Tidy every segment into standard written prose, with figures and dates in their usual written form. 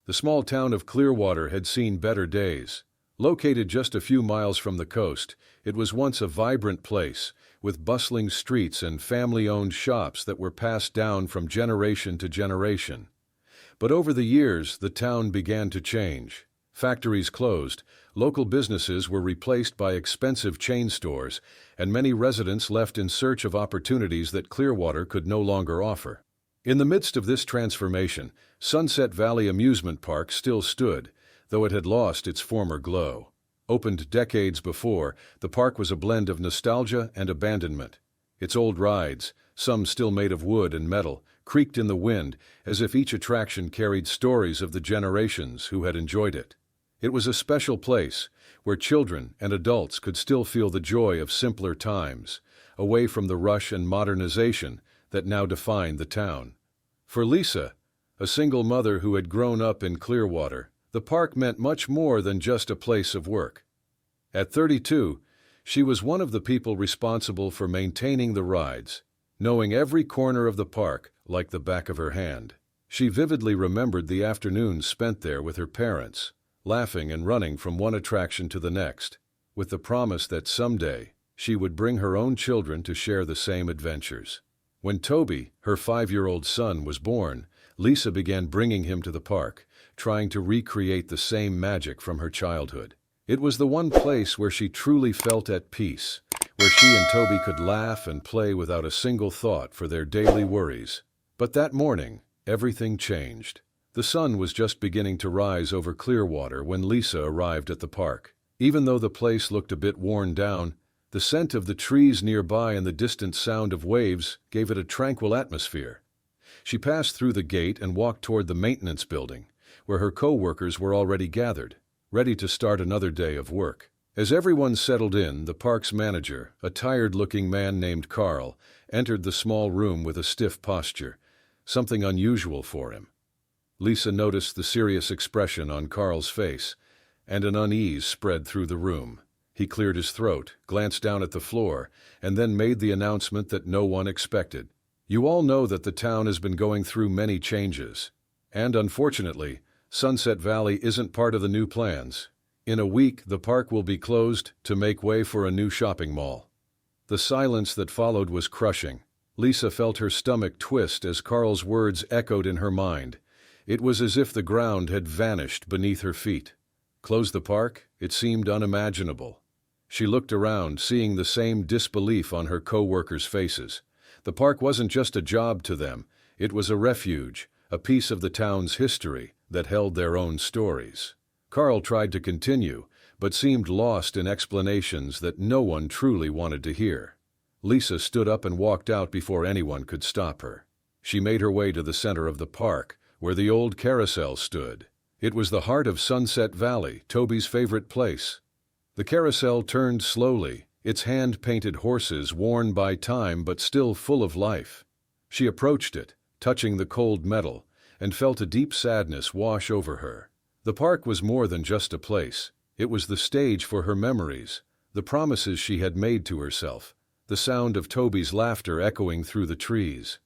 The small town of Clearwater had seen better days. Located just a few miles from the coast, it was once a vibrant place, with bustling streets and family-owned shops that were passed down from generation to generation. But over the years, the town began to change. Factories closed, local businesses were replaced by expensive chain stores, and many residents left in search of opportunities that Clearwater could no longer offer. In the midst of this transformation, Sunset Valley Amusement Park still stood, though it had lost its former glow. Opened decades before, the park was a blend of nostalgia and abandonment. Its old rides, some still made of wood and metal, creaked in the wind as if each attraction carried stories of the generations who had enjoyed it. It was a special place where children and adults could still feel the joy of simpler times, away from the rush and modernization that now defined the town. For Lisa, a single mother who had grown up in Clearwater, the park meant much more than just a place of work. At 32, she was one of the people responsible for maintaining the rides, knowing every corner of the park like the back of her hand. She vividly remembered the afternoons spent there with her parents, laughing and running from one attraction to the next, with the promise that someday she would bring her own children to share the same adventures. When Toby, her 5-year-old son, was born, Lisa began bringing him to the park, trying to recreate the same magic from her childhood. It was the one place where she truly felt at peace, where she and Toby could laugh and play without a single thought for their daily worries. But that morning, everything changed. The sun was just beginning to rise over Clearwater when Lisa arrived at the park. Even though the place looked a bit worn down, the scent of the trees nearby and the distant sound of waves gave it a tranquil atmosphere. She passed through the gate and walked toward the maintenance building, where her co-workers were already gathered, ready to start another day of work. As everyone settled in, the park's manager, a tired-looking man named Carl, entered the small room with a stiff posture, something unusual for him. Lisa noticed the serious expression on Carl's face, and an unease spread through the room. He cleared his throat, glanced down at the floor, and then made the announcement that no one expected. "You all know that the town has been going through many changes. And unfortunately, Sunset Valley isn't part of the new plans. In a week, the park will be closed to make way for a new shopping mall." The silence that followed was crushing. Lisa felt her stomach twist as Carl's words echoed in her mind. It was as if the ground had vanished beneath her feet. Close the park? It seemed unimaginable. She looked around, seeing the same disbelief on her co-workers' faces. The park wasn't just a job to them. It was a refuge, a piece of the town's history that held their own stories. Carl tried to continue, but seemed lost in explanations that no one truly wanted to hear. Lisa stood up and walked out before anyone could stop her. She made her way to the center of the park, where the old carousel stood. It was the heart of Sunset Valley, Toby's favorite place. The carousel turned slowly, its hand-painted horses worn by time but still full of life. She approached it, touching the cold metal, and felt a deep sadness wash over her. The park was more than just a place. It was the stage for her memories, the promises she had made to herself, the sound of Toby's laughter echoing through the trees.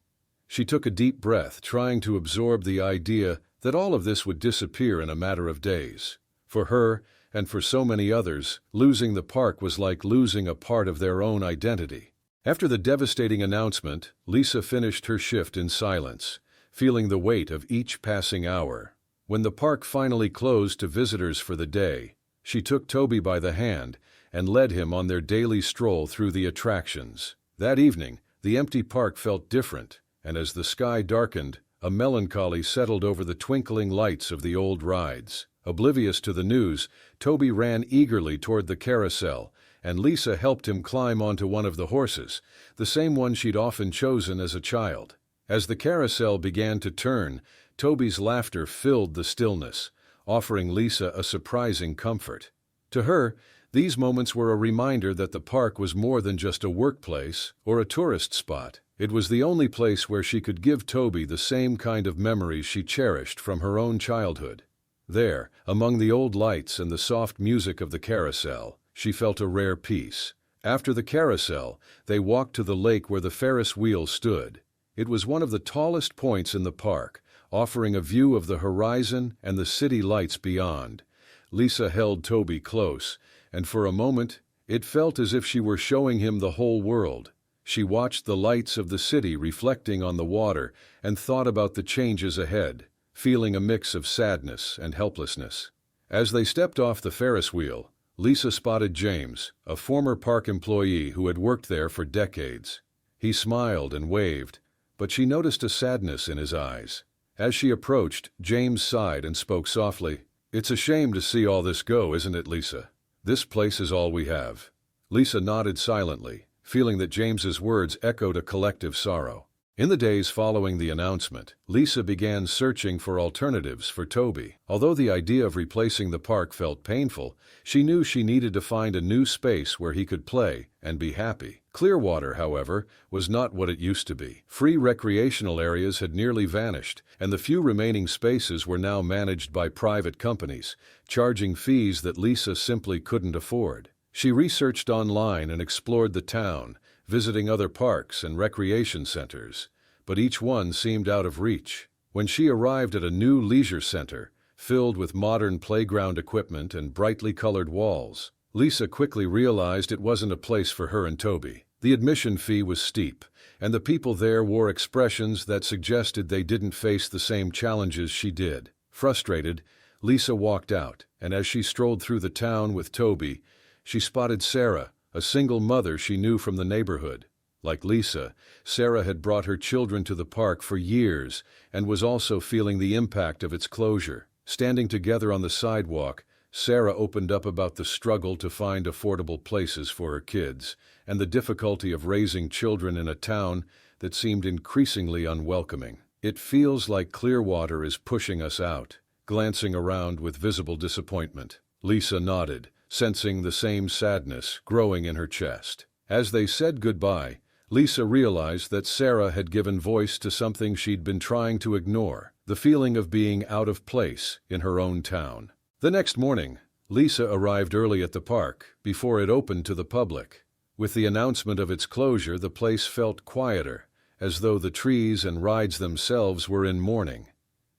She took a deep breath, trying to absorb the idea that all of this would disappear in a matter of days. For her, and for so many others, losing the park was like losing a part of their own identity. After the devastating announcement, Lisa finished her shift in silence, feeling the weight of each passing hour. When the park finally closed to visitors for the day, she took Toby by the hand and led him on their daily stroll through the attractions. That evening, the empty park felt different, and as the sky darkened, a melancholy settled over the twinkling lights of the old rides. Oblivious to the news, Toby ran eagerly toward the carousel, and Lisa helped him climb onto one of the horses, the same one she'd often chosen as a child. As the carousel began to turn, Toby's laughter filled the stillness, offering Lisa a surprising comfort. To her, these moments were a reminder that the park was more than just a workplace or a tourist spot. It was the only place where she could give Toby the same kind of memories she cherished from her own childhood. There, among the old lights and the soft music of the carousel, she felt a rare peace. After the carousel, they walked to the lake where the Ferris wheel stood. It was one of the tallest points in the park, offering a view of the horizon and the city lights beyond. Lisa held Toby close, and for a moment, it felt as if she were showing him the whole world. She watched the lights of the city reflecting on the water and thought about the changes ahead, feeling a mix of sadness and helplessness. As they stepped off the Ferris wheel, Lisa spotted James, a former park employee who had worked there for decades. He smiled and waved, but she noticed a sadness in his eyes. As she approached, James sighed and spoke softly. "It's a shame to see all this go, isn't it, Lisa? This place is all we have." Lisa nodded silently, feeling that James's words echoed a collective sorrow. In the days following the announcement, Lisa began searching for alternatives for Toby. Although the idea of replacing the park felt painful, she knew she needed to find a new space where he could play and be happy. Clearwater, however, was not what it used to be. Free recreational areas had nearly vanished, and the few remaining spaces were now managed by private companies, charging fees that Lisa simply couldn't afford. She researched online and explored the town, visiting other parks and recreation centers, but each one seemed out of reach. When she arrived at a new leisure center, filled with modern playground equipment and brightly colored walls, Lisa quickly realized it wasn't a place for her and Toby. The admission fee was steep, and the people there wore expressions that suggested they didn't face the same challenges she did. Frustrated, Lisa walked out, and as she strolled through the town with Toby, she spotted Sarah, a single mother she knew from the neighborhood. Like Lisa, Sarah had brought her children to the park for years and was also feeling the impact of its closure. Standing together on the sidewalk, Sarah opened up about the struggle to find affordable places for her kids and the difficulty of raising children in a town that seemed increasingly unwelcoming. "It feels like Clearwater is pushing us out," glancing around with visible disappointment. Lisa nodded, sensing the same sadness growing in her chest. As they said goodbye, Lisa realized that Sarah had given voice to something she'd been trying to ignore, the feeling of being out of place in her own town. The next morning, Lisa arrived early at the park, before it opened to the public. With the announcement of its closure, the place felt quieter, as though the trees and rides themselves were in mourning.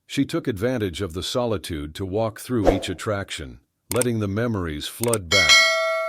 She took advantage of the solitude to walk through each attraction, letting the memories flood back,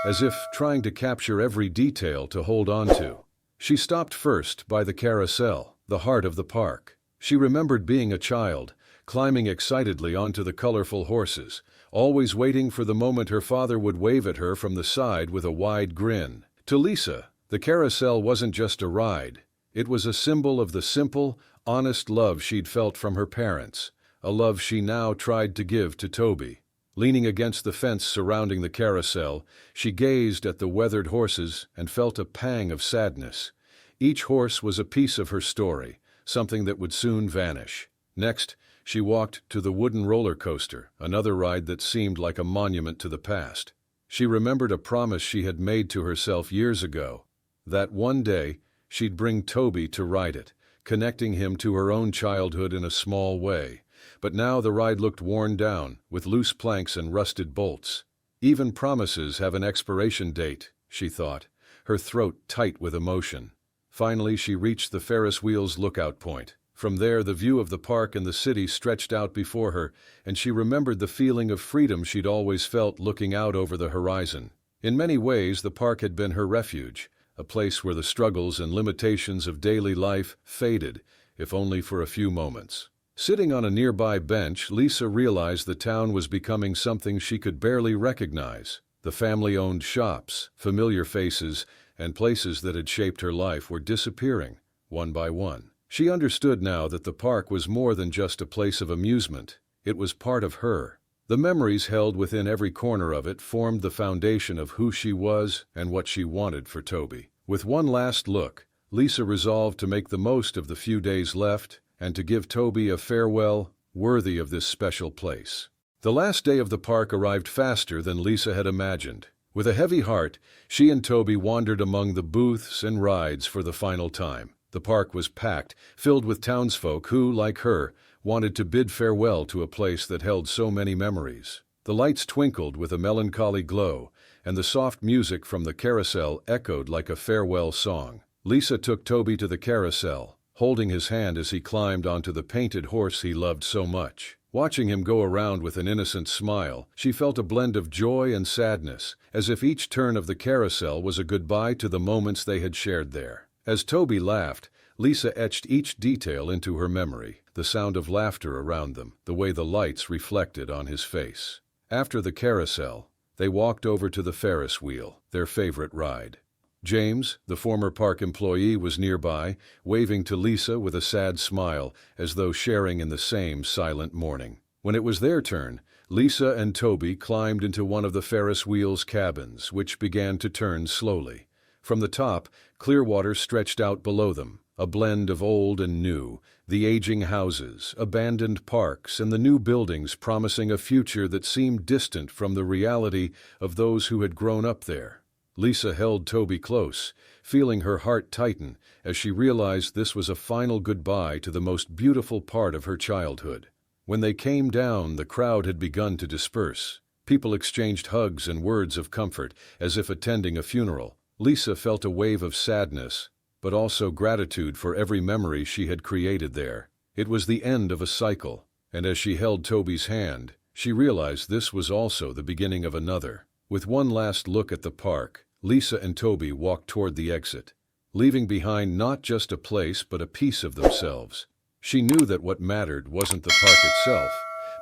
as if trying to capture every detail to hold on to. She stopped first by the carousel, the heart of the park. She remembered being a child, climbing excitedly onto the colorful horses, always waiting for the moment her father would wave at her from the side with a wide grin. To Lisa, the carousel wasn't just a ride. It was a symbol of the simple, honest love she'd felt from her parents, a love she now tried to give to Toby. Leaning against the fence surrounding the carousel, she gazed at the weathered horses and felt a pang of sadness. Each horse was a piece of her story, something that would soon vanish. Next, she walked to the wooden roller coaster, another ride that seemed like a monument to the past. She remembered a promise she had made to herself years ago, that one day she'd bring Toby to ride it, connecting him to her own childhood in a small way. But now the ride looked worn down, with loose planks and rusted bolts. Even promises have an expiration date, she thought, her throat tight with emotion. Finally, she reached the Ferris wheel's lookout point. From there, the view of the park and the city stretched out before her, and she remembered the feeling of freedom she'd always felt looking out over the horizon. In many ways, the park had been her refuge, a place where the struggles and limitations of daily life faded, if only for a few moments. Sitting on a nearby bench, Lisa realized the town was becoming something she could barely recognize. The family-owned shops, familiar faces, and places that had shaped her life were disappearing, one by one. She understood now that the park was more than just a place of amusement. It was part of her. The memories held within every corner of it formed the foundation of who she was and what she wanted for Toby. With one last look, Lisa resolved to make the most of the few days left and to give Toby a farewell worthy of this special place. The last day of the park arrived faster than Lisa had imagined. With a heavy heart, she and Toby wandered among the booths and rides for the final time. The park was packed, filled with townsfolk who, like her, wanted to bid farewell to a place that held so many memories. The lights twinkled with a melancholy glow, and the soft music from the carousel echoed like a farewell song. Lisa took Toby to the carousel, holding his hand as he climbed onto the painted horse he loved so much. Watching him go around with an innocent smile, she felt a blend of joy and sadness, as if each turn of the carousel was a goodbye to the moments they had shared there. As Toby laughed, Lisa etched each detail into her memory, the sound of laughter around them, the way the lights reflected on his face. After the carousel, they walked over to the Ferris wheel, their favorite ride. James, the former park employee, was nearby, waving to Lisa with a sad smile, as though sharing in the same silent mourning. When it was their turn, Lisa and Toby climbed into one of the Ferris wheel's cabins, which began to turn slowly. From the top, clear water stretched out below them, a blend of old and new, the aging houses, abandoned parks, and the new buildings promising a future that seemed distant from the reality of those who had grown up there. Lisa held Toby close, feeling her heart tighten as she realized this was a final goodbye to the most beautiful part of her childhood. When they came down, the crowd had begun to disperse. People exchanged hugs and words of comfort, as if attending a funeral. Lisa felt a wave of sadness, but also gratitude for every memory she had created there. It was the end of a cycle, and as she held Toby's hand, she realized this was also the beginning of another. With one last look at the park, Lisa and Toby walked toward the exit, leaving behind not just a place but a piece of themselves. She knew that what mattered wasn't the park itself,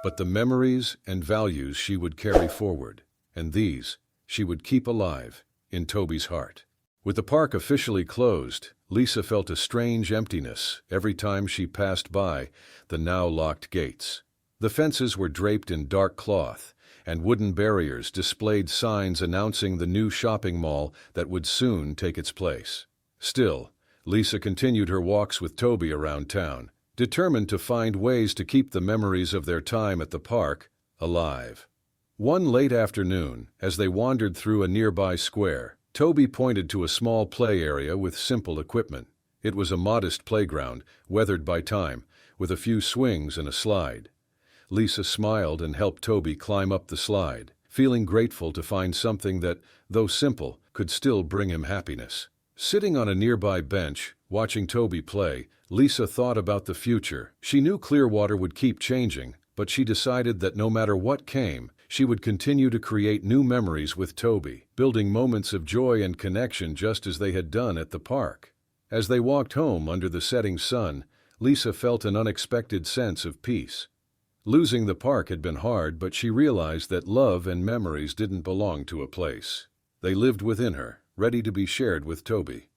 but the memories and values she would carry forward, and these she would keep alive in Toby's heart. With the park officially closed, Lisa felt a strange emptiness every time she passed by the now locked gates. The fences were draped in dark cloth, and wooden barriers displayed signs announcing the new shopping mall that would soon take its place. Still, Lisa continued her walks with Toby around town, determined to find ways to keep the memories of their time at the park alive. One late afternoon, as they wandered through a nearby square, Toby pointed to a small play area with simple equipment. It was a modest playground, weathered by time, with a few swings and a slide. Lisa smiled and helped Toby climb up the slide, feeling grateful to find something that, though simple, could still bring him happiness. Sitting on a nearby bench, watching Toby play, Lisa thought about the future. She knew Clearwater would keep changing, but she decided that no matter what came, she would continue to create new memories with Toby, building moments of joy and connection just as they had done at the park. As they walked home under the setting sun, Lisa felt an unexpected sense of peace. Losing the park had been hard, but she realized that love and memories didn't belong to a place. They lived within her, ready to be shared with Toby.